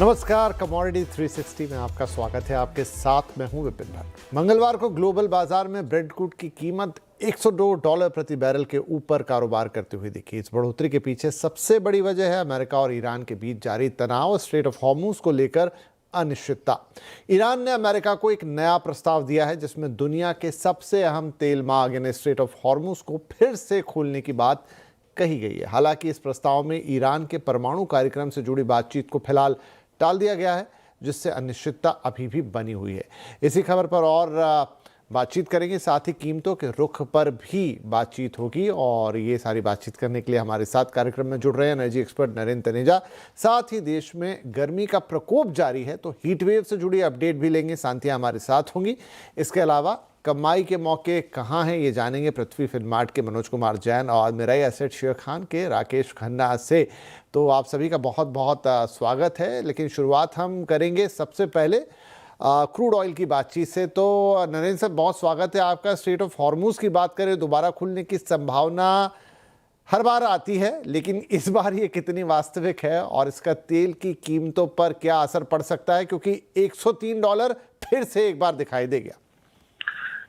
नमस्कार, कमोडिटी 360 में आपका स्वागत है। आपके साथ मैं हूं विपिन भट्ट। मंगलवार को ग्लोबल बाजार में ब्रेंट क्रूड की कीमत $102 प्रति बैरल के ऊपर कारोबार करते हुए दिखी। इस बढ़ोतरी के पीछे सबसे बड़ी वजह है अमेरिका और ईरान के बीच जारी तनाव, स्ट्रेट ऑफ हॉर्मुज को लेकर अनिश्चितता। ईरान ने अमेरिका को एक नया प्रस्ताव दिया है जिसमें दुनिया के सबसे अहम तेल मार्ग यानी स्ट्रेट ऑफ हॉर्मुज को फिर से खोलने की बात कही गई है। हालांकि इस प्रस्ताव में ईरान के परमाणु कार्यक्रम से जुड़ी बातचीत को फिलहाल टाल दिया गया है, जिससे अनिश्चितता अभी भी बनी हुई है। इसी खबर पर और बातचीत करेंगे, साथ ही कीमतों के रुख पर भी बातचीत होगी। और ये सारी बातचीत करने के लिए हमारे साथ कार्यक्रम में जुड़ रहे हैं एनर्जी एक्सपर्ट नरेंद्र तनेजा। साथ ही देश में गर्मी का प्रकोप जारी है तो हीट वेव से जुड़ी अपडेट भी लेंगे, शांतियां हमारे साथ होंगी। इसके अलावा कमाई के मौके कहाँ हैं ये जानेंगे पृथ्वी फिल्मार्ट के मनोज कुमार जैन और मिराई एसेट शेयर खान के राकेश खन्ना से। तो आप सभी का बहुत बहुत स्वागत है। लेकिन शुरुआत हम करेंगे सबसे पहले क्रूड ऑयल की बातचीत से। तो नरेंद्र साहब, बहुत स्वागत है आपका। स्ट्रेट ऑफ हॉर्मुज की बात करें, दोबारा खुलने की संभावना हर बार आती है, लेकिन इस बार ये कितनी वास्तविक है और इसका तेल की कीमतों पर क्या असर पड़ सकता है, क्योंकि $103 फिर से एक बार दिखाई दे गया।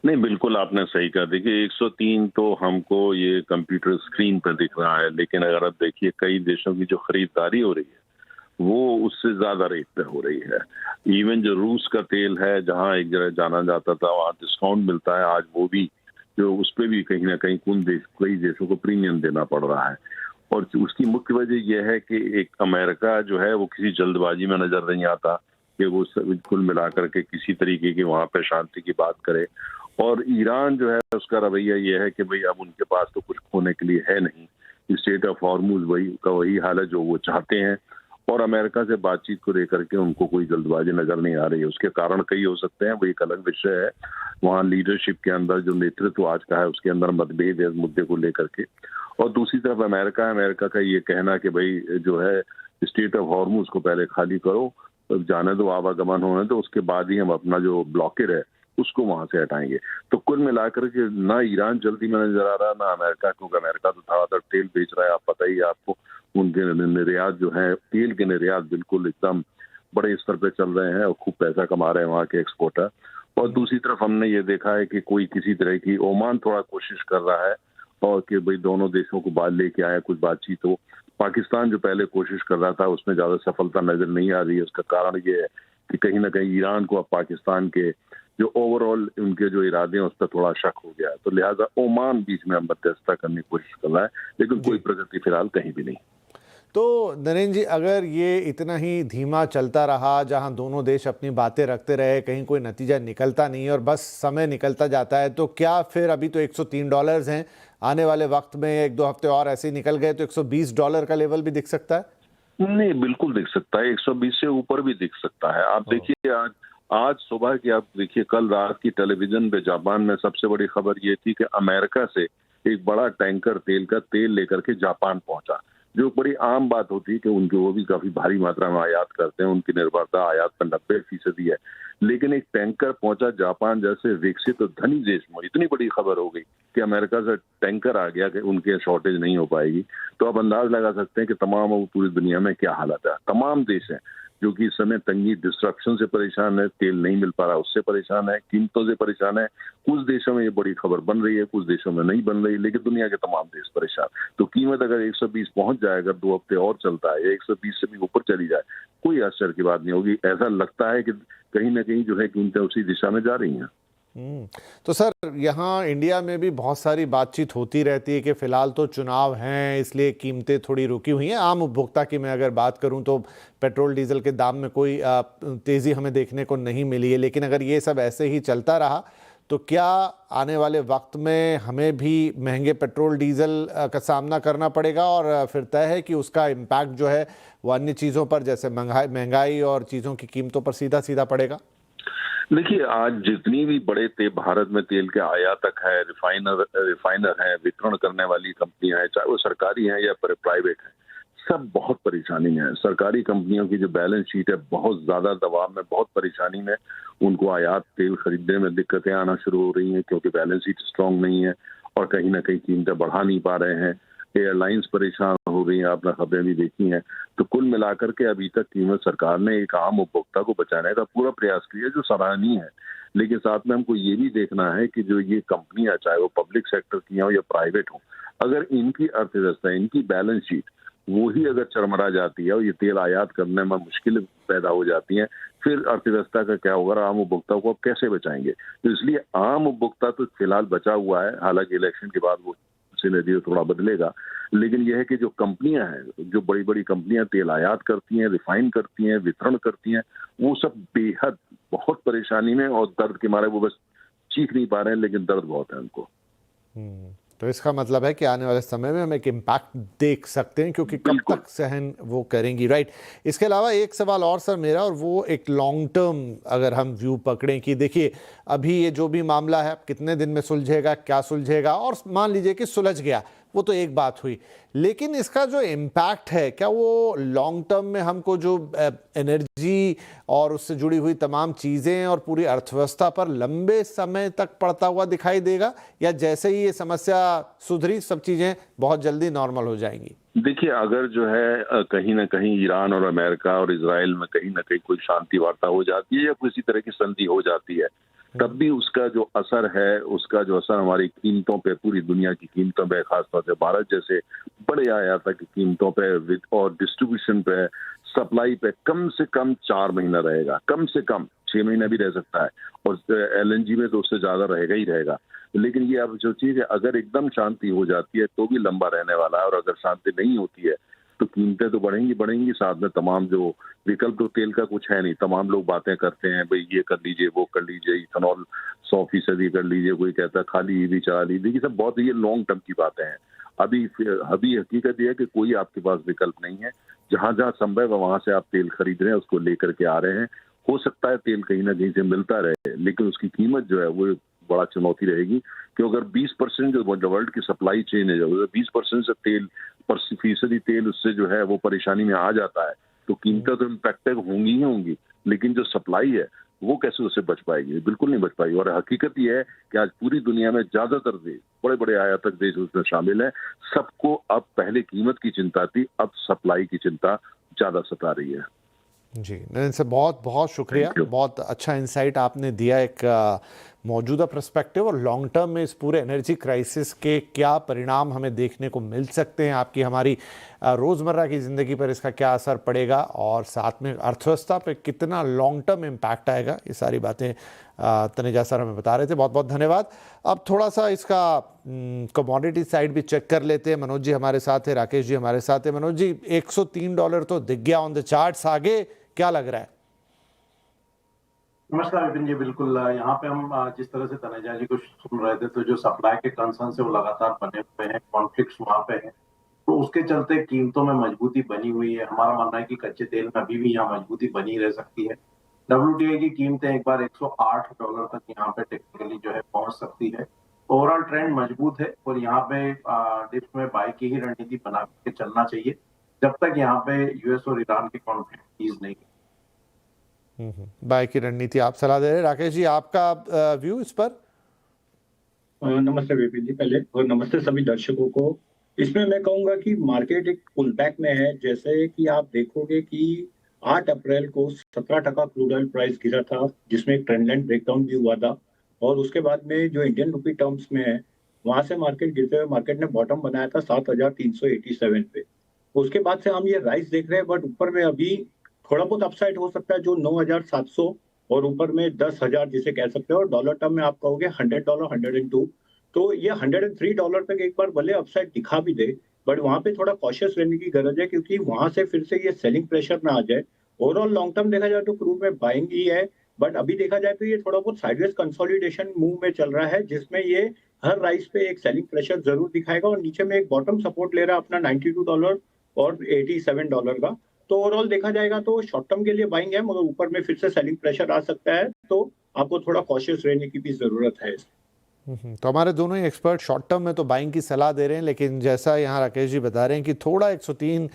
नहीं, बिल्कुल आपने सही कहा। देखिए 103 तो हमको ये कंप्यूटर स्क्रीन पर दिख रहा है, लेकिन अगर आप देखिए कई देशों की जो खरीदारी हो रही है वो उससे ज्यादा रेट पे हो रही है। इवन जो रूस का तेल है, जहां एक जगह जाना जाता था वहां डिस्काउंट मिलता है, आज वो भी जो उस पर भी कहीं ना कहीं कई देशों को प्रीमियम देना पड़ रहा है। और उसकी मुख्य वजह यह है कि एक अमेरिका जो है वो किसी जल्दबाजी में नजर नहीं आता कि वो कुल मिलाकर के किसी तरीके की वहां पे शांति की बात करे। और ईरान जो है उसका रवैया ये है कि भाई अब उनके पास तो कुछ खोने के लिए है नहीं। स्टेट ऑफ हॉर्मुज वही हाल है जो वो चाहते हैं, और अमेरिका से बातचीत को लेकर के उनको कोई जल्दबाजी नजर नहीं आ रही है। उसके कारण कई हो सकते हैं, वो एक अलग विषय है। वहाँ लीडरशिप के अंदर जो नेतृत्व आज का है उसके अंदर मतभेद है इस मुद्दे को लेकर के। और दूसरी तरफ अमेरिका का ये कहना कि भाई जो है स्टेट ऑफ हॉर्मुज को पहले खाली करो, जाने दो, आवागमन होने दो, उसके बाद ही हम अपना जो ब्लॉकेड है उसको वहां से हटाएंगे। तो कुल मिलाकर के ना ईरान जल्दी में नजर आ रहा ना अमेरिका, क्योंकि अमेरिका तो धड़ाधड़ तेल बेच रहा है। आप पता ही आपको उनके निर्यात जो है, तेल के निर्यात बिल्कुल एकदम बड़े स्तर पे चल रहे हैं और खूब पैसा कमा रहे हैं वहाँ के एक्सपोर्टर। और दूसरी तरफ हमने ये देखा है कि कोई किसी तरह की ओमान थोड़ा कोशिश कर रहा है और कि भाई दोनों देशों को बाहर लेके आए, कुछ बातचीत हो। पाकिस्तान जो पहले कोशिश कर रहा था उसमें ज्यादा सफलता नजर नहीं आ रही है। उसका कारण ये है कि कहीं ना कहीं ईरान को अब पाकिस्तान के जो ओवरऑल उनके जो इरादे हैं उस पर थोड़ा शक हो गया है। तो लिहाजा ओमान बीच में मध्यस्थता करने की कोशिश कर रहा है, लेकिन कोई प्रगति फिलहाल कहीं भी नहीं। तो नरेंद्र जी, अगर ये इतना ही धीमा चलता रहा, जहां दोनों देश अपनी बातें रखते रहे, कहीं कोई नतीजा निकलता नहीं और बस समय निकलता जाता है, तो क्या फिर अभी तो $103 हैं, आने वाले वक्त में एक दो हफ्ते और ऐसे ही निकल गए तो $120 का लेवल भी दिख सकता है? नहीं, बिल्कुल दिख सकता है। 120 से ऊपर भी दिख सकता है। आप देखिए आज सुबह की, आप देखिए कल रात की टेलीविजन पे जापान में सबसे बड़ी खबर ये थी कि अमेरिका से एक बड़ा टैंकर तेल लेकर के जापान पहुंचा, जो बड़ी आम बात होती है कि उनके वो भी काफी भारी मात्रा में आयात करते हैं, उनकी निर्भरता आयात पर 90% है। लेकिन एक टैंकर पहुंचा जापान जैसे विकसित और धनी देश में, इतनी बड़ी खबर हो गई कि अमेरिका से टैंकर आ गया कि उनके शॉर्टेज नहीं हो पाएगी। तो आप अंदाज लगा सकते हैं कि तमाम पूरी दुनिया में क्या हालत है। तमाम देश हैं जो कि इस समय तंगी डिस्ट्रप्शन से परेशान है, तेल नहीं मिल पा रहा उससे परेशान है, कीमतों से परेशान है। कुछ देशों में ये बड़ी खबर बन रही है, कुछ देशों में नहीं बन रही, लेकिन दुनिया के तमाम देश परेशान। तो कीमत अगर 120 पहुंच जाए, अगर 2 हफ्ते और चलता है या 120 से भी ऊपर चली जाए, कोई आश्चर्य की बात नहीं होगी। ऐसा लगता है कि कहीं ना कहीं जो है कीमतें उसी दिशा में जा रही हैं। तो सर, यहाँ इंडिया में भी बहुत सारी बातचीत होती रहती है कि फिलहाल तो चुनाव हैं, इसलिए कीमतें थोड़ी रुकी हुई हैं। आम उपभोक्ता की मैं अगर बात करूं तो पेट्रोल डीजल के दाम में कोई तेज़ी हमें देखने को नहीं मिली है। लेकिन अगर ये सब ऐसे ही चलता रहा तो क्या आने वाले वक्त में हमें भी महंगे पेट्रोल डीजल का सामना करना पड़ेगा और फिर तय है कि उसका इम्पैक्ट जो है वो अन्य चीज़ों पर, जैसे महंगाई और चीज़ों की कीमतों पर सीधा सीधा पड़ेगा? देखिए आज जितनी भी बड़े भारत में तेल के आयातक है, रिफाइनर है, वितरण करने वाली कंपनियां हैं, चाहे वो सरकारी हैं या प्राइवेट हैं, सब बहुत परेशानी में है। सरकारी कंपनियों की जो बैलेंस शीट है बहुत ज्यादा दबाव में, बहुत परेशानी में। उनको आयात तेल खरीदने में दिक्कतें आना शुरू हो रही हैं क्योंकि बैलेंस शीट स्ट्रांग नहीं है और कहीं ना कहीं कीमतें बढ़ा नहीं पा रहे हैं। एयरलाइंस परेशान हो रही हैं, आपने खबरें भी देखी हैं। तो कुल मिलाकर के अभी तक कीमत सरकार ने एक आम उपभोक्ता को बचाने का पूरा प्रयास किया, जो सराहनीय है। लेकिन साथ में हमको ये भी देखना है कि जो ये कंपनियां, चाहे वो पब्लिक सेक्टर की हों या प्राइवेट हों, अगर इनकी अर्थव्यवस्था, इनकी बैलेंस शीट वो ही अगर चरमरा जाती है और ये तेल आयात करने में मुश्किल पैदा हो जाती हैं, फिर अर्थव्यवस्था का क्या होगा, आम उपभोक्ता को आप कैसे बचाएंगे? तो इसलिए आम उपभोक्ता तो फिलहाल बचा हुआ है, हालांकि इलेक्शन के बाद वो सिनेरियो थोड़ा बदलेगा। लेकिन यह है कि जो कंपनियां हैं, जो बड़ी बड़ी कंपनियां तेल आयात करती हैं, रिफाइन करती हैं, वितरण करती हैं, वो सब बेहद बहुत परेशानी में और दर्द के मारे वो बस चीख नहीं पा रहे हैं, लेकिन दर्द बहुत है उनको। तो इसका मतलब है कि आने वाले समय में हम एक इम्पैक्ट देख सकते हैं, क्योंकि कब तक सहन वो करेंगी, राइट। इसके अलावा एक सवाल और सर मेरा, और वो एक लॉन्ग टर्म अगर हम व्यू पकड़ें कि देखिए अभी ये जो भी मामला है कितने दिन में सुलझेगा, क्या सुलझेगा, और मान लीजिए कि सुलझ गया, वो तो एक बात हुई, लेकिन इसका जो इम्पैक्ट है क्या वो लॉन्ग टर्म में हमको जो एनर्जी और उससे जुड़ी हुई तमाम चीज़ें और पूरी अर्थव्यवस्था पर लंबे समय तक पड़ता हुआ दिखाई देगा, या जैसे ही ये समस्या सुधरी सब चीज़ें बहुत जल्दी नॉर्मल हो जाएंगी? देखिए, अगर जो है कहीं ना कहीं ईरान और अमेरिका और इजराइल में कहीं ना कहीं कोई शांति वार्ता हो जाती है या किसी तरह की संधि हो जाती है, तब भी उसका जो असर है, उसका जो असर हमारी कीमतों पे, पूरी दुनिया की कीमतों पे, खासतौर से भारत जैसे बड़े आयातक की कीमतों पे और डिस्ट्रीब्यूशन पे, सप्लाई पे कम से कम 4 महीना रहेगा, कम से कम 6 महीना भी रह सकता है, और एलएनजी में तो उससे ज्यादा रहेगा ही रहेगा। लेकिन ये अब जो चीज है, अगर एकदम शांति हो जाती है तो भी लंबा रहने वाला है, और अगर शांति नहीं होती है तो कीमतें तो बढ़ेंगी बढ़ेंगी, साथ में तमाम जो विकल्प, तो तेल का कुछ है नहीं, तमाम लोग बातें करते हैं, भाई ये कर लीजिए, वो कर लीजिए, इथेनॉल 100% कर लीजिए, कोई कहता है खाली ईवी चला लीजिए, ये सब बहुत ये लॉन्ग टर्म की बातें हैं। अभी हकीकत यह है कि कोई आपके पास विकल्प नहीं है, जहां जहां संभव है वहां से आप तेल खरीद रहे हैं, उसको लेकर के आ रहे हैं। हो सकता है तेल कहीं ना कहीं से मिलता रहे, लेकिन उसकी कीमत जो है वो बड़ा चुनौती रहेगी, क्योंकि अगर 20% जो वर्ल्ड की सप्लाई चेन है, जो 20% से तेल फीसदी तेल उससे जो है वो परेशानी में आ जाता है, तो कीमतें तो इम्पैक्टेड होंगी ही होंगी, लेकिन जो सप्लाई है वो कैसे उससे बच पाएगी? बिल्कुल नहीं बच पाएगी। और हकीकत यह है कि आज पूरी दुनिया में ज्यादातर देश, बड़े बड़े आयातक देश उसमें शामिल है, सबको अब पहले कीमत की चिंता थी, अब सप्लाई की चिंता ज्यादा सता रही है। जी नरेंद्र सर, बहुत बहुत शुक्रिया, बहुत अच्छा इंसाइट आपने दिया, एक मौजूदा पर्सपेक्टिव और लॉन्ग टर्म में इस पूरे एनर्जी क्राइसिस के क्या परिणाम हमें देखने को मिल सकते हैं, आपकी हमारी रोज़मर्रा की ज़िंदगी पर इसका क्या असर पड़ेगा, और साथ में अर्थव्यवस्था पे कितना लॉन्ग टर्म इम्पैक्ट आएगा, ये सारी बातें तनेजा सर हमें बता रहे थे। बहुत बहुत धन्यवाद। अब थोड़ा सा इसका कमोडिटी साइड भी चेक कर लेते हैं। मनोज जी हमारे साथ है, राकेश जी हमारे साथ है। मनोज जी, $103 तो दिख गया ऑन द चार्ट्स, आगे क्या लग रहा है? नमस्कार विपिन जी, बिल्कुल यहाँ पे हम जिस तरह से तनेजा जी को सुन रहे थे, तो जो सप्लाई के कंसर्न से वो लगातार बने हुए हैं, कॉन्फ्लिक्ट्स वहाँ पे हैं, तो उसके चलते कीमतों में मजबूती बनी हुई है। हमारा मानना है कि कच्चे तेल में अभी भी यहाँ मजबूती बनी रह सकती है। WTI की कीमतें एक बार $108 तक यहाँ पे टेक्निकली जो है पहुंच सकती है। ओवरऑल ट्रेंड मजबूत है और यहाँ पे डिप्स में बाय की ही रणनीति बना के चलना चाहिए, जब तक यहाँ पे यूएस और ईरान के कॉन्फ्लिक्ट ईज नहीं। बाय की रणनीति आप सलाह दे रहे हैं। राकेश जी, आपका व्यू इस पर? नमस्ते विपिन जी पहले, और नमस्ते सभी दर्शकों को। इसमें मैं कहूंगा कि मार्केट एक पुल बैक में है। जैसे कि आप देखोगे कि 8 अप्रैल को 17% क्रूड ऑयल प्राइस गिरा था, जिसमें एक ट्रेंड लाइन ब्रेकडाउन भी हुआ था, और उसके बाद में जो इंडियन रुपी टर्म्स में है, वहां से मार्केट गिरते हुए मार्केट ने बॉटम बनाया था 7,387 पे। उसके बाद से हम ये राइस देख रहे हैं, बट ऊपर में अभी थोड़ा बहुत अपसाइड हो सकता है, जो 9,700 और ऊपर में 10,000 जिसे कह सकते हो, और डॉलर टर्म में आप कहोगे $100, 102, तो ये $103 तक एक बार भले अपसाइड दिखा भी दे, बट वहां पे थोड़ा कॉशियस रहने की गरज है, क्योंकि वहां से फिर से ये सेलिंग प्रेशर ना आ जाए। ओवरऑल लॉन्ग टर्म देखा जाए तो क्रूड में बाइंग ही है, बट अभी देखा जाए तो ये थोड़ा बहुत साइडवेज कंसोलिडेशन मूव में चल रहा है, जिसमें ये हर राइस पे एक सेलिंग प्रेशर जरूर दिखाएगा, और नीचे में एक बॉटम सपोर्ट ले रहा है अपना $92 और $87 का। तो ओवरऑल देखा जाएगा तो शॉर्ट टर्म के लिए बाइंग है, मगर ऊपर में फिर से सेलिंग प्रेशर आ सकता है, तो आपको थोड़ा कॉशियस रहने की भी जरूरत है। तो हमारे दोनों ही एक्सपर्ट शॉर्ट टर्म में तो बाइंग की सलाह दे रहे हैं, लेकिन जैसा यहाँ राकेश जी बता रहे हैं कि थोड़ा 103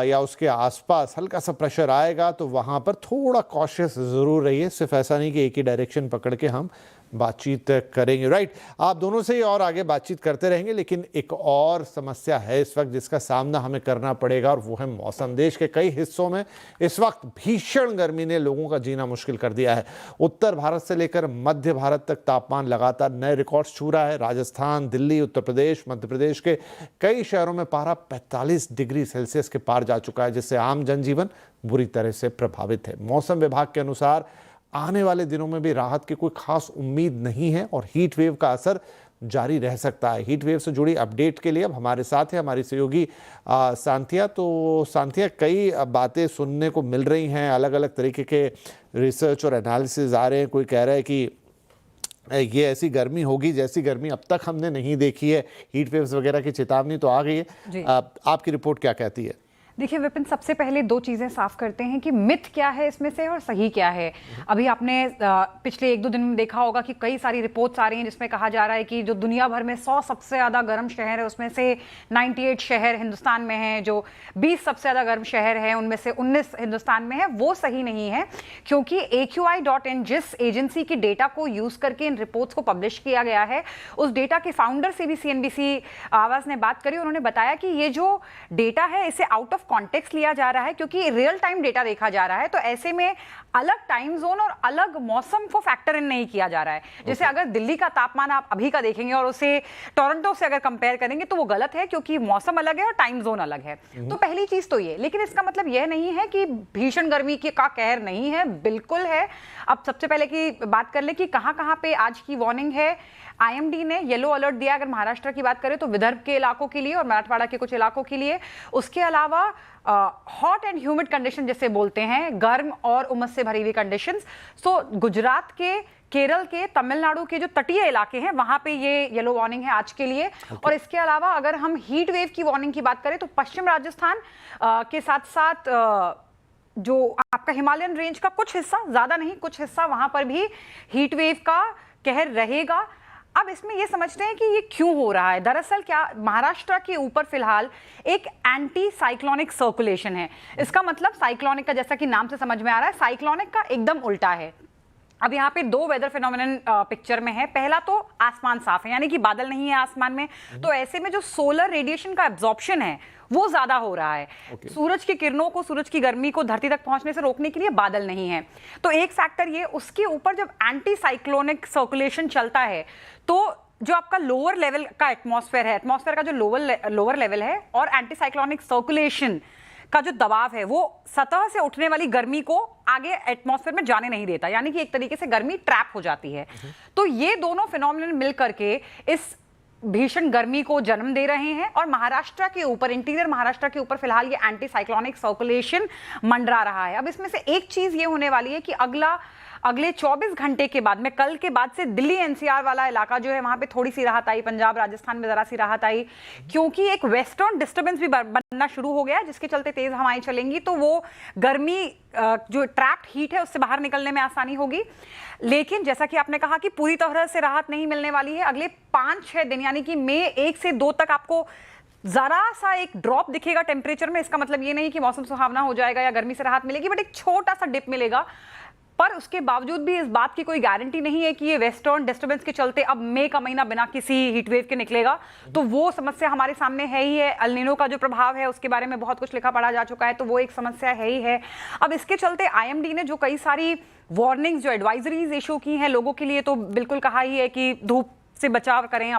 या उसके आसपास हल्का सा प्रेशर आएगा, तो वहाँ पर थोड़ा कॉशियस ज़रूर रहिए। सिर्फ ऐसा नहीं कि एक ही डायरेक्शन पकड़ के हम बातचीत करेंगे। राइट, आप दोनों से ही और आगे बातचीत करते रहेंगे, लेकिन एक और समस्या है इस वक्त जिसका सामना हमें करना पड़ेगा और वो है मौसम। देश के कई हिस्सों में इस वक्त भीषण गर्मी ने लोगों का जीना मुश्किल कर दिया है। उत्तर भारत से लेकर मध्य भारत तक तापमान लगातार नए रिकॉर्ड्स छू रहा है। राजस्थान, दिल्ली, उत्तर प्रदेश, मध्य प्रदेश के कई शहरों में पारा 45 डिग्री सेल्सियस के पार जा चुका है, जिससे आम जनजीवन बुरी तरह से प्रभावित है। मौसम विभाग के अनुसार आने वाले दिनों में भी राहत की कोई खास उम्मीद नहीं है और हीट वेव का असर जारी रह सकता है। हीट वेव से जुड़ी अपडेट के लिए अब हमारे साथ है हमारी सहयोगी सांथिया। तो सांथिया, कई बातें सुनने को मिल रही हैं, अलग अलग तरीके के रिसर्च और एनालिसिस आ रहे हैं। कोई कह रहा है कि ये ऐसी गर्मी होगी जैसी गर्मी अब तक हमने नहीं देखी है, हीट वेव्स वगैरह की चेतावनी तो आ गई है। आपकी रिपोर्ट क्या कहती है? देखिए विपिन, सबसे पहले दो चीज़ें साफ करते हैं कि मिथ क्या है इसमें से और सही क्या है। अभी आपने पिछले एक दो दिन में देखा होगा कि कई सारी रिपोर्ट्स आ रही हैं जिसमें कहा जा रहा है कि जो दुनिया भर में 100 सबसे ज़्यादा गर्म शहर है उसमें से 98 शहर हिंदुस्तान में हैं, जो 20 सबसे ज़्यादा गर्म शहर हैं उनमें से 19 हिंदुस्तान में है। वो सही नहीं है, क्योंकि AQI.in जिस एजेंसी की डेटा को यूज़ करके इन रिपोर्ट्स को पब्लिश किया गया है, उस डेटा के फाउंडर से भी CNBC आवाज़ ने बात करी। उन्होंने बताया कि ये जो डेटा है इसे आउट ऑफ कॉन्टेक्स्ट लिया जा रहा है, क्योंकि रियल टाइम डेटा देखा जा रहा है, तो ऐसे में अलग टाइम जोन और अलग मौसम को फैक्टर इन नहीं किया जा रहा है। जैसे अगर दिल्ली का तापमान आप अभी का देखेंगे और उसे टोरंटो से अगर कंपेयर करेंगे तो वो गलत है, क्योंकि मौसम अलग है और टाइम जोन अलग है। तो पहली चीज तो ये, लेकिन इसका मतलब यह नहीं है कि भीषण गर्मी का कहर नहीं है, बिल्कुल है। अब सबसे पहले की बात कर ले कि कहां कहां पे आज की वार्निंग है। IMD ने येलो अलर्ट दिया, अगर महाराष्ट्र की बात करें तो विदर्भ के इलाकों के लिए और मराठवाड़ा के कुछ इलाकों के लिए। उसके अलावा हॉट एंड ह्यूमिड कंडीशन जिसे बोलते हैं, गर्म और उमस से भरी हुई कंडीशंस। सो गुजरात के, केरल के, तमिलनाडु के जो तटीय इलाके हैं वहां पे ये येलो वार्निंग है आज के लिए। और इसके अलावा अगर हम हीट वेव की वार्निंग की बात करें तो पश्चिम राजस्थान के साथ साथ जो आपका हिमालयन रेंज का कुछ हिस्सा, ज्यादा नहीं कुछ हिस्सा, वहां पर भी हीट वेव का कहर रहेगा। अब इसमें ये समझते हैं कि ये क्यों हो रहा है। दरअसल क्या, महाराष्ट्र के ऊपर फिलहाल एक एंटी साइक्लोनिक सर्कुलेशन है। इसका मतलब साइक्लोनिक का, जैसा कि नाम से समझ में आ रहा है, साइक्लोनिक का एकदम उल्टा है। अब यहाँ पे दो वेदर फिनोमेनन पिक्चर में है। पहला तो आसमान साफ है, यानी कि बादल नहीं है आसमान में, तो ऐसे में जो सोलर रेडिएशन का एब्जॉर्प्शन है वो ज्यादा हो रहा है। सूरज की किरणों को, सूरज की गर्मी को धरती तक पहुंचने से रोकने के लिए बादल नहीं है। तो एक फैक्टर ये, उसके ऊपर जब एंटी साइक्लोनिक सर्कुलेशन चलता है तो जो आपका लोअर लेवल का एटमॉस्फेयर है, एटमॉस्फेयर का जो लोअर लेवल है और एंटी साइक्लोनिक सर्कुलेशन का जो दबाव है वो सतह से उठने वाली गर्मी को आगे एटमॉस्फेयर में जाने नहीं देता, यानी कि एक तरीके से गर्मी ट्रैप हो जाती है। तो ये दोनों फिनोमेनन मिल करके इस भीषण गर्मी को जन्म दे रहे हैं और महाराष्ट्र के ऊपर, इंटीरियर महाराष्ट्र के ऊपर फिलहाल ये एंटी साइक्लोनिक सर्कुलेशन मंडरा रहा है। अब इसमें से एक चीज ये होने वाली है कि अगले 24 घंटे के बाद में, कल के बाद से दिल्ली NCR वाला इलाका जो है वहां पे थोड़ी सी राहत आई, पंजाब राजस्थान में जरा सी राहत आई, क्योंकि एक वेस्टर्न डिस्टर्बेंस भी बनना शुरू हो गया जिसके चलते तेज हवाएं चलेंगी, तो वो गर्मी जो ट्रैप्ड हीट है उससे बाहर निकलने में आसानी होगी। लेकिन जैसा कि आपने कहा कि पूरी तरह से राहत नहीं मिलने वाली है। अगले 5-6 दिन यानी कि मई 1 से 2 तक आपको जरा सा एक ड्रॉप दिखेगा टेम्परेचर में। इसका मतलब ये नहीं कि मौसम सुहावना हो जाएगा या गर्मी से राहत मिलेगी, बट एक छोटा सा डिप मिलेगा। पर उसके बावजूद भी इस बात की कोई गारंटी नहीं है कि ये वेस्टर्न डिस्टर्बेंस के चलते अब मई का महीना बिना किसी हीटवेव के निकलेगा। तो वो समस्या हमारे सामने है ही है। एल नीनो का जो प्रभाव है उसके बारे में बहुत कुछ लिखा पढ़ा जा चुका है, तो वो एक समस्या है ही है। अब इसके चलते IMD ने जो कई सारी वार्निंग्स, जो एडवाइजरीज इशू की हैं लोगों के लिए, तो बिल्कुल कहा ही है कि धूप से बचाव करें,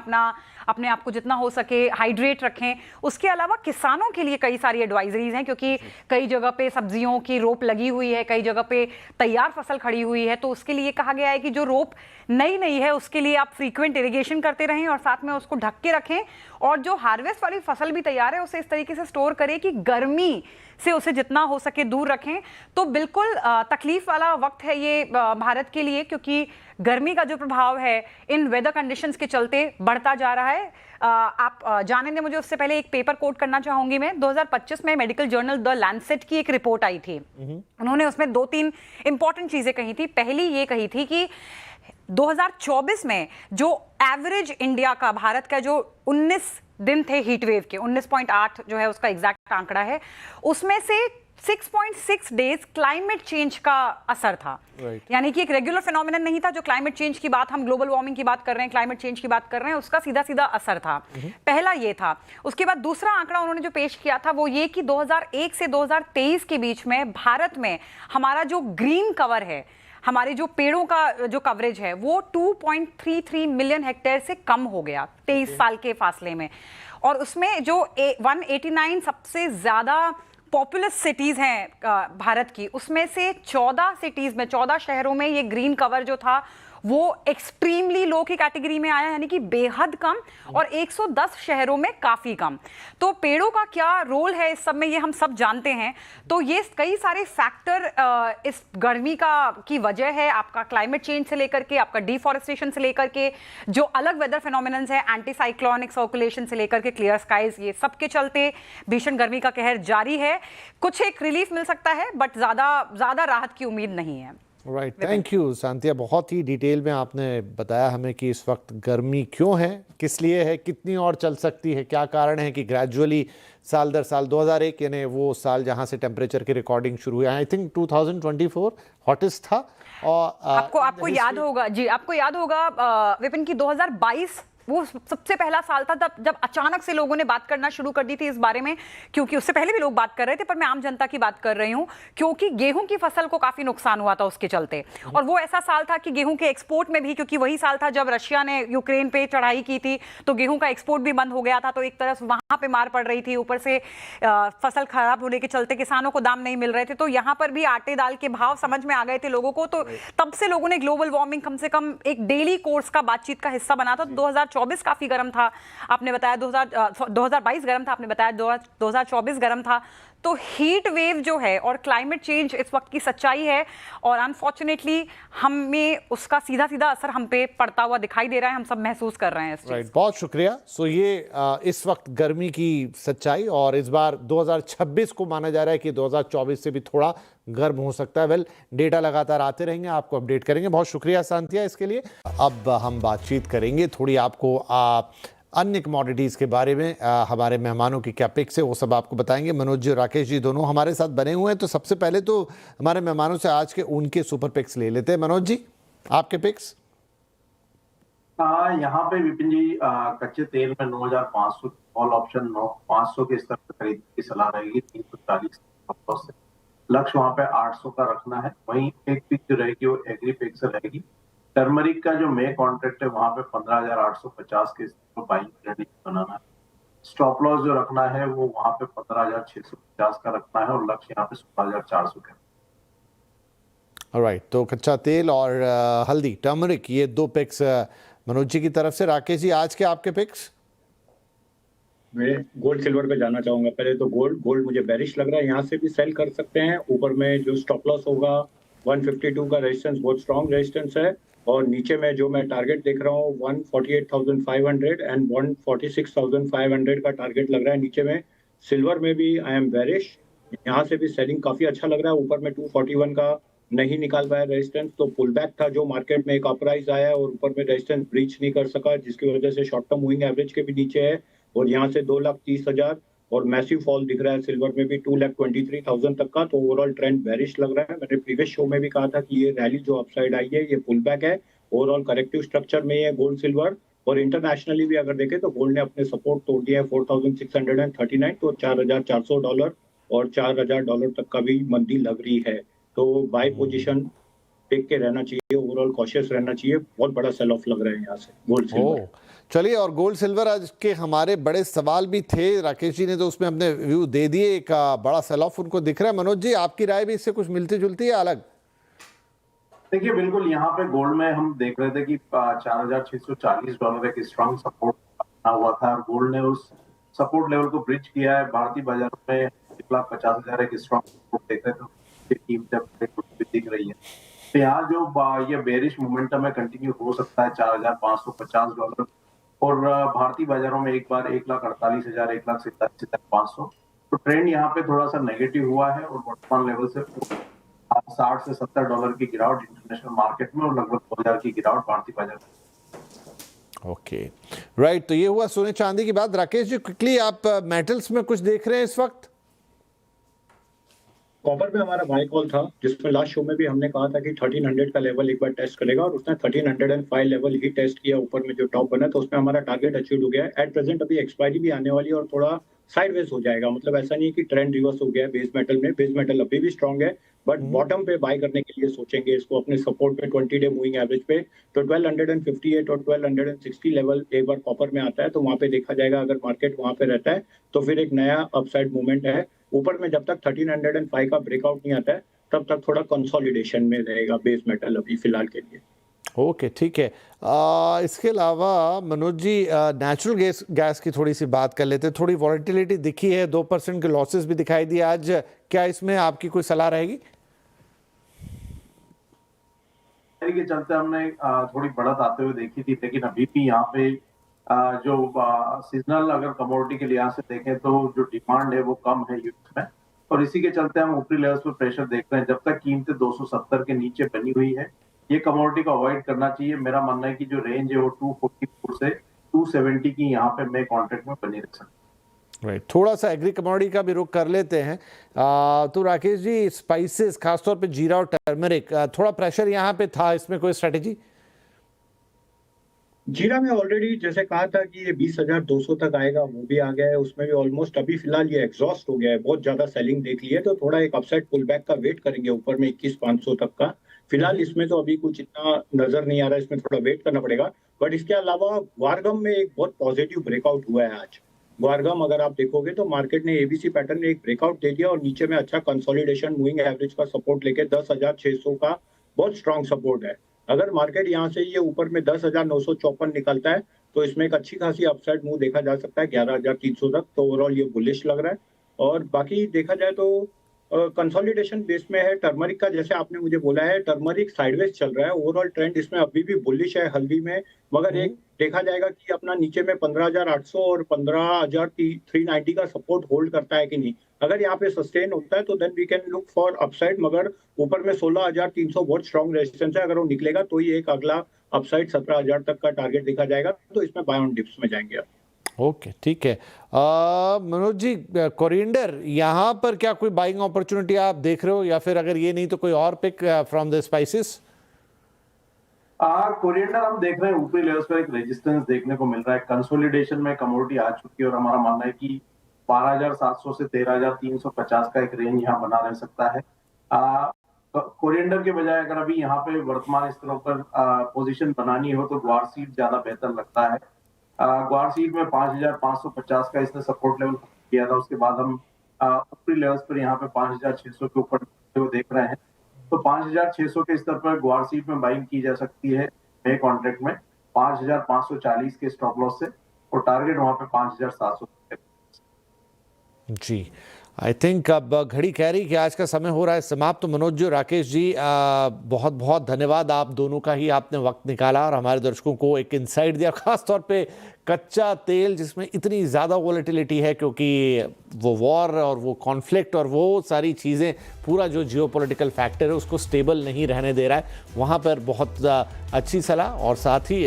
अपने आप को जितना हो सके हाइड्रेट रखें। उसके अलावा किसानों के लिए कई सारी एडवाइजरीज हैं, क्योंकि कई जगह पे सब्जियों की रोप लगी हुई है, कई जगह पे तैयार फसल खड़ी हुई है, तो उसके लिए कहा गया है कि जो रोप नई है उसके लिए आप फ्रीक्वेंट इरिगेशन करते रहें और साथ में उसको ढक के रखें, और जो हार्वेस्ट वाली फसल भी तैयार है उसे इस तरीके से स्टोर करें कि गर्मी से उसे जितना हो सके दूर रखें। तो बिल्कुल तकलीफ वाला वक्त है ये भारत के लिए, क्योंकि गर्मी का जो प्रभाव है इन वेदर कंडीशंस के चलते बढ़ता जा रहा है। आप जाने दें मुझे, उससे पहले एक पेपर कोट करना चाहूंगी मैं। 2025 में मेडिकल जर्नल द लैंसेट की एक रिपोर्ट आई थी। उन्होंने उसमें 2-3 इंपॉर्टेंट चीजें कही थी। पहली ये कही थी कि 2024 में जो एवरेज इंडिया का, भारत का जो 19 दिन थे हीट वेव के, 19.8 जो है उसका एग्जैक्ट आंकड़ा है, उसमें से 6.6 डेज क्लाइमेट चेंज का असर था। यानी कि एक रेगुलर फिनोमिनन नहीं था जो क्लाइमेट चेंज की बात, हम ग्लोबल वार्मिंग की बात कर रहे हैं, क्लाइमेट चेंज की बात कर रहे हैं, उसका सीधा सीधा असर था। पहला ये था। उसके बाद दूसरा आंकड़ा उन्होंने जो पेश किया था वो ये कि 2001 से 2023 के बीच में भारत में हमारा जो ग्रीन कवर है, हमारे जो पेड़ों का जो कवरेज है वो 2.33 मिलियन हेक्टेयर से कम हो गया 23 साल के फासले में। और उसमें जो 189 सबसे ज्यादा पॉपुलस सिटीज हैं भारत की, उसमें से 14 सिटीज में, 14 शहरों में ये ग्रीन कवर जो था वो एक्सट्रीमली लो की कैटेगरी में आया, यानी कि बेहद कम, और 110 शहरों में काफी कम। तो पेड़ों का क्या रोल है इस सब में ये हम सब जानते हैं। तो ये कई सारे फैक्टर इस गर्मी की वजह है, आपका क्लाइमेट चेंज से लेकर के, आपका डिफॉरेस्टेशन से लेकर के, जो अलग वेदर फिनोमिनन्स है, एंटी साइक्लोनिक सर्कुलेशन से लेकर के क्लियर स्काइज, ये सब के चलते भीषण गर्मी का कहर जारी है। कुछ एक रिलीफ मिल सकता है बट ज्यादा राहत की उम्मीद नहीं है। राइट, थैंक यू सांतिया, बहुत ही डिटेल में आपने बताया हमें कि इस वक्त गर्मी क्यों है, किस लिए है, कितनी और चल सकती है, क्या कारण है कि ग्रेजुअली साल दर साल 2001 यानी वो साल जहां से टेम्परेचर की रिकॉर्डिंग शुरू हुई, आई थिंक 2024 हॉटेस्ट था। और आपको याद होगा जी, आपको याद होगा विपिन की 2022 वो सबसे पहला साल था जब अचानक से लोगों ने बात करना शुरू कर दी थी इस बारे में, क्योंकि उससे पहले भी लोग बात कर रहे थे, पर मैं आम जनता की बात कर रही हूं, क्योंकि गेहूं की फसल को काफी नुकसान हुआ था उसके चलते। और वो ऐसा साल था कि गेहूं के एक्सपोर्ट में भी, क्योंकि वही साल था जब रशिया ने यूक्रेन पे चढ़ाई की थी, तो गेहूं का एक्सपोर्ट भी बंद हो गया था। तो एक तरफ वहां पे मार पड़ रही थी, ऊपर से फसल खराब होने के चलते किसानों को दाम नहीं मिल रहे थे। तो यहाँ पर भी आटे दाल के भाव समझ में आ गए थे लोगों को। तो तब से लोगों ने ग्लोबल वार्मिंग कम से कम एक डेली कोर्स का बातचीत का हिस्सा बना था। 2024 काफी गर्म था, आपने बताया 2022 गर्म था, आपने बताया 2024 गर्म था। तो हीट वेव जो है और क्लाइमेट चेंज इस वक्त की सच्चाई है, और अनफॉर्चुनेटली हमें उसका सीधा सीधा असर हम पे पड़ता हुआ दिखाई दे रहा है, हम सब महसूस कर रहे हैं इस राइट, बहुत शुक्रिया। सो ये इस वक्त गर्मी की सच्चाई, और इस बार 2026 को माना जा रहा है कि 2024 से भी थोड़ा गर्म हो सकता है। वेल, डेटा लगातार आते रहेंगे, आपको अपडेट करेंगे। बहुत शुक्रिया सांतिया इसके लिए। अब हम बातचीत करेंगे थोड़ी आपको अन्य कमोडिटीज़ के बारे में, हमारे मेहमानों की क्या पिक्स है वो सब आपको बताएंगे। मनोज जी और राकेश जी दोनों हमारे साथ बने हुए हैं। तो सबसे पहले तो हमारे मेहमानों से आज के उनके सुपर पिक्स ले लेते हैं। मनोज जी, आपके पिक्स? यहाँ पे विपिन जी कच्चे तेल में 9,500 कॉल ऑप्शन 500 के स्तर पर खरीद की सलाह रहेगी, 340 से लक्ष्य वहाँ पे 800 का रखना है। वहीं एक पिक जो रहेगी वो एग्री पिक से रहेगी। टर्मरिक का जो मे कॉन्ट्रैक्ट है वहां पे 15,850 के स्तर पर बाइंग ट्रेंडिंग बनाना है। स्टॉप लॉस जो रखना है वो वहां पे 15,650 का रखना है, और लक्ष्य यहाँ पे 16,400 का। ऑलराइट, तो कच्चा तेल और हल्दी, टर्मरिक, ये दो पिक्स मनोज जी की तरफ से। राकेश जी, आज के आपके पिक्स? मैं गोल्ड सिल्वर पे जाना चाहूंगा। पहले तो गोल्ड मुझे बेरिश लग रहा है, यहाँ से भी सेल कर सकते हैं। ऊपर में जो स्टॉप लॉस होगा 152 का रेजिस्टेंस बहुत स्ट्रॉन्ग रेजिस्टेंस है, और नीचे में जो मैं टारगेट देख रहा हूँ 148,500 एंड 146,500 का टारगेट लग रहा है नीचे में। सिल्वर में भी आई एम बेरिश, यहाँ से भी सेलिंग काफी अच्छा लग रहा है। ऊपर में 241 का नहीं निकाल पाया रेजिस्टेंस, तो पुल बैक था जो मार्केट में एक अपराइज आया और ऊपर में रेजिस्टेंस ब्रीच नहीं कर सका, जिसकी वजह से शॉर्ट टर्म मूविंग एवरेज के भी नीचे है। और यहाँ से 2,30,000 और मैसिव फॉल दिख रहा है सिल्वर में भी 2,23,000 तक का। तो ओवरऑल ट्रेंड बेरिश लग रहा है। मैंने प्रीवियस शो में भी कहा था कि ये रैली जो अपसाइड आई है ये पुल बैक है, ओवरऑल करेक्टिव स्ट्रक्चर में है गोल्ड सिल्वर। और इंटरनेशनली भी अगर देखें तो गोल्ड ने अपने सपोर्ट तोड़ दिया है 4,639, तो $4,400 और $4,000 तक का भी मंदी लग रही है। तो बाय पोजीशन देख के रहना चाहिए, ओवरऑल कॉशियस रहना चाहिए। बहुत बड़ा सेल ऑफ लग रहा है यहाँ से गोल्ड सिल्वर। चलिए, और गोल्ड सिल्वर आज के हमारे बड़े सवाल भी थे, राकेश जी ने तो उसमें अपने व्यू दे दिए। एक बड़ा सेल ऑफ उनको दिख रहा है। मनोज जी, आपकी राय भी इससे कुछ मिलती जुलती है, अलग? देखिए, बिल्कुल यहाँ पे गोल्ड में हम देख रहे थे कि $4,640 एक स्ट्रॉन्ग सपोर्ट बना हुआ था, और गोल्ड ने उस सपोर्ट लेवल को ब्रिज किया है। भारतीय बाजार में 1,50,000 एक स्ट्रॉन्ग सपोर्ट देख रहे थे, कीमतें दिख रही है। तो यहाँ जो ये बेरिश मोमेंटम है कंटिन्यू हो सकता है $4,550, और भारतीय बाजारों में एक बार 1,48,000, 1,47,500। तो ट्रेंड यहाँ पे थोड़ा सा नेगेटिव हुआ है, और वर्तमान लेवल से $60 से $70 की गिरावट इंटरनेशनल मार्केट में, और लगभग 2,000 की गिरावट भारतीय बाजार में। ओके राइट, तो ये हुआ सोने चांदी की बात। राकेश जी, क्विकली आप मेटल्स में कुछ देख रहे हैं इस वक्त? कॉपर पे हमारा बाय कॉल था, जिसमें लास्ट शो में भी हमने कहा था कि 1300 का लेवल एक बार टेस्ट करेगा, और उसने 1305 लेवल ही टेस्ट किया ऊपर में जो टॉप बना, तो उसमें हमारा टारगेट अचीव हो गया है। एट प्रेजेंट अभी एक्सपायरी भी आने वाली है और थोड़ा साइडवेज हो जाएगा, मतलब ऐसा नहीं कि ट्रेंड रिवर्स हो गया है बेस मेटल में। बेस मेटल अभी भी स्ट्रांग है, बट बॉटम पे बाय करने के लिए सोचेंगे इसको अपने सपोर्ट पे 20 डे मूविंग एवरेज पे। तो 1258 और 1260 लेवल एक बार कॉपर में आता है तो वहां पे देखा जाएगा, अगर मार्केट वहां पे रहता है तो फिर एक नया अपसाइड मूवमेंट है ऊपर में। जब तक 1305 का ब्रेकआउट नहीं आता है तब तक थोड़ा कंसोलिडेशन में रहेगा बेस मेटल अभी फिलहाल के लिए। ओके ठीक है। इसके अलावा मनोज जी, नेचुरल गैस की थोड़ी सी बात कर लेते हैं। थोड़ी वॉलेटिलिटी दिखी है, 2% के लॉसेस भी दिखाई दिए आज, क्या इसमें आपकी कोई सलाह रहेगी? के चलते हमने थोड़ी बढ़त आते हुए देखी थी, लेकिन अभी भी यहाँ पे जो सीजनल अगर कमोडिटी के लिहाज से देखें तो जो डिमांड है वो कम है यूएस में, और इसी के चलते हम ऊपरी लेवल्स पर प्रेशर देख रहे हैं। जब तक कीमतें 270 के नीचे बनी हुई है, ये कमोडिटी को अवॉइड करना चाहिए। मेरा मानना है कि जो रेंज है वो 244 से 270 की यहाँ पे मैं कॉन्ट्रैक्ट में बनी रह सकती हूँ। राइट, थोड़ा सा एग्री कमोडिटी का भी रुख कर लेते हैं। तो राकेश जी, स्पाइसेस खासतौर पे जीरा और टर्मरिक, थोड़ा प्रेशर यहाँ पे था, इसमें कोई स्ट्रेटेजी? जीरा में ऑलरेडी जैसे कहा था कि ये 20,200 तक आएगा, वो भी आ गया है। उसमें भी ऑलमोस्ट अभी फिलहाल ये एग्जॉस्ट हो गया है, बहुत ज्यादा सेलिंग देख ली है, तो थोड़ा एक अपसाइड पुल बैक का वेट करेंगे ऊपर में 21,500 तक का। फिलहाल इसमें तो अभी कुछ इतना नजर नहीं आ रहा है, इसमें थोड़ा वेट करना पड़ेगा। बट इसके अलावा ग्वारगम में एक बहुत पॉजिटिव ब्रेकआउट हुआ है आज। ग्वारगम अगर आप देखोगे तो मार्केट ने एबीसी पैटर्न में एक ब्रेकआउट दे दिया और नीचे में अच्छा कंसोलिडेशन मूविंग एवरेज का सपोर्ट लेके 10,600 का बहुत स्ट्रांग सपोर्ट है। अगर मार्केट यहाँ से ये ऊपर में 10,954 निकलता है तो इसमें एक अच्छी खासी अपसाइड मूव देखा जा सकता है 11,300 तक। तो ओवरऑल ये बुलिश लग रहा है। और बाकी देखा जाए तो कंसोलिडेशन बेस में है। टर्मरिक का जैसे आपने मुझे बोला है, टर्मरिक साइडवेज चल रहा है, ओवरऑल ट्रेंड इसमें अभी भी बुलिश है हल्दी में। मगर एक देखा जाएगा कि अपना नीचे में 15,800 और 15,390 का सपोर्ट होल्ड करता है कि नहीं। अगर यहाँ पे सस्टेन होता है तो then we can look for upside, मगर ऊपर में 16,300 बहुत स्ट्रॉन्ग रेजिस्टेंस है। अगर वो निकलेगा तो ये एक अगला अपसाइड 17,000 तक का टारगेट देखा जाएगा, तो इसमें बाय ऑन डिप्स में जाएंगे आप। ओके ठीक है। मनोज जी, कोरिएंडर, यहाँ पर क्या कोई बाइंग अपॉर्चुनिटी आप देख रहे हो, या फिर अगर ये नहीं तो कोई और pick from the spices? Coriander हम देख रहे हैं ऊपरी लेवल्स पर एक रेजिस्टेंस देखने को मिल रहा है। कंसोलिडेशन में कमोडिटी आ चुकी है और हमारा मानना है कि 12,700 से 13,350 का एक रेंज यहाँ बना रह सकता है। कोरिएंडर के बजाय अगर अभी यहाँ पे वर्तमान स्तरों पर पोजीशन बनानी हो तो ग्वार सीड ज्यादा बेहतर लगता है। ग्वार सीड में 5,550 का इसने सपोर्ट लेवल किया था, उसके बाद हम ऊपरी लेवल्स पर यहाँ पे 5,600 के ऊपर देख रहे हैं। तो 5,600 के स्तर पर ग्वार सीड में बाइंग की जा सकती है मे कॉन्ट्रैक्ट में 5,540 के स्टॉप लॉस से, और टारगेट वहां पे 5,700। जी, आई थिंक अब घड़ी कह रही कि आज का समय हो रहा है समाप्त। तो मनोज जी, राकेश जी, बहुत बहुत धन्यवाद, आप दोनों का ही आपने वक्त निकाला और हमारे दर्शकों को एक इनसाइट दिया, खास तौर पे कच्चा तेल जिसमें इतनी ज़्यादा वॉलेटिलिटी है, क्योंकि वो वॉर और वो कॉन्फ्लिक्ट और वो सारी चीज़ें, पूरा जो जियोपॉलिटिकल फैक्टर है उसको स्टेबल नहीं रहने दे रहा है। वहाँ पर बहुत अच्छी सलाह, और साथ ही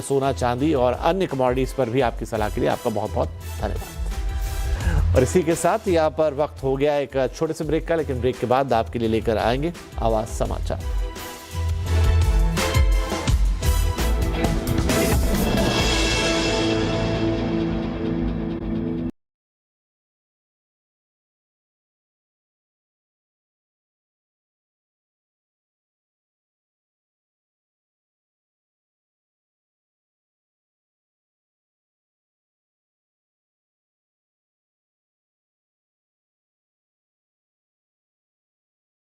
सोना चांदी और अन्य कमोडिटीज़ पर भी आपकी सलाह के लिए आपका बहुत बहुत धन्यवाद। और इसी के साथ यहाँ पर वक्त हो गया एक छोटे से ब्रेक का, लेकिन ब्रेक के बाद आपके लिए लेकर आएंगे आवाज समाचार।